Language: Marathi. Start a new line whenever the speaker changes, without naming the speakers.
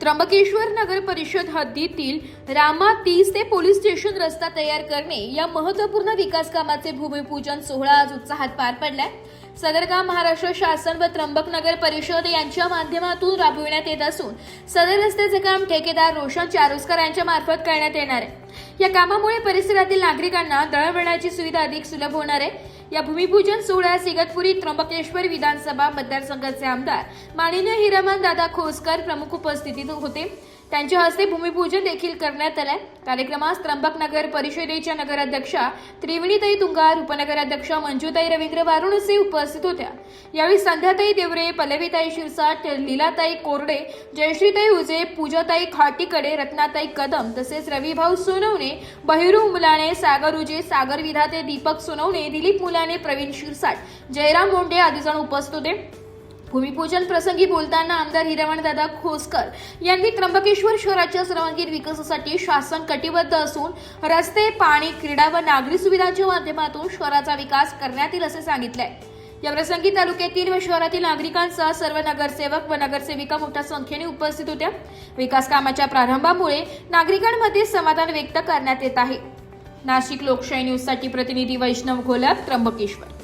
त्र्यंबकेश्वर नगर परिषद हद्दीतील रामा 30 ते पोलीस स्टेशन रस्ता तयार करणे या महत्त्वपूर्ण विकास कामाचे भूमिपूजन सोहळा आज उत्साहात पार पडलाय। सदर काम महाराष्ट्र शासन व त्र्यंबक नगर परिषद यांच्या माध्यमातून राबविण्यात येत असून सदर रस्त्याचे काम ठेकेदार रोशन चारोस्कर यांच्या मार्फत करण्यात येणार आहे। या कामामुळे परिसरातील नागरिकांना दळणवळणाची सुविधा अधिक सुलभ होणार आहे। या भूमिपूजन सोहळ्यास इगतपुरी त्र्यंबकेश्वर विधानसभा मतदारसंघाचे आमदार माननीय हिरामन दादा खोसकर प्रमुख उपस्थितीत होते। त्यांच्या हस्ते भूमिपूजन देखील करण्यात आले। कार्यक्रमास त्र्यंबक नगर परिषदेच्या नगराध्यक्षा त्रिवेणीताई तुंगार, उपनगराध्यक्षा मंजुताई रवींद्र वारुणसे उपस्थित होत्या। यावेळी संध्याताई देवरे, पल्लवीताई शिरसाट, लीलाताई कोरडे, जयश्रीताई उजे, पूजाताई खाटीकडे, रत्नाताई कदम तसेच रविभाऊ सोनवणे, बहिरू मुलाने, सागर उजे, सागर विधाते, दीपक सोनवणे, दिलीप मुलाने, प्रवीण शिरसाट, जयराम मोंडे आदी जण उपस्थित होते। भूमिपूजन प्रसंगी बोलताना आमदार हिरामणदादा खोसकर यांनी त्र्यंबकेश्वर शहराच्या सर्वांगीण विकासासाठी शासन कटिबद्ध असून रस्ते, पाणी, क्रीडा व नागरी सुविधांच्या माध्यमातून शहराचा विकास करण्यात येईल असे सांगितले। या प्रसंगी तालुक्यातील व शहरातील नागरिकांसह सर्व नगरसेवक व नगरसेविका मोठ्या संख्येने उपस्थित होत्या। विकास कामाच्या प्रारंभामुळे नागरिकांमध्ये समाधान व्यक्त करण्यात येत आहे। नाशिक लोकशाही न्यूज साठी प्रतिनिधी वैष्णव घोलप, त्र्यंबकेश्वर।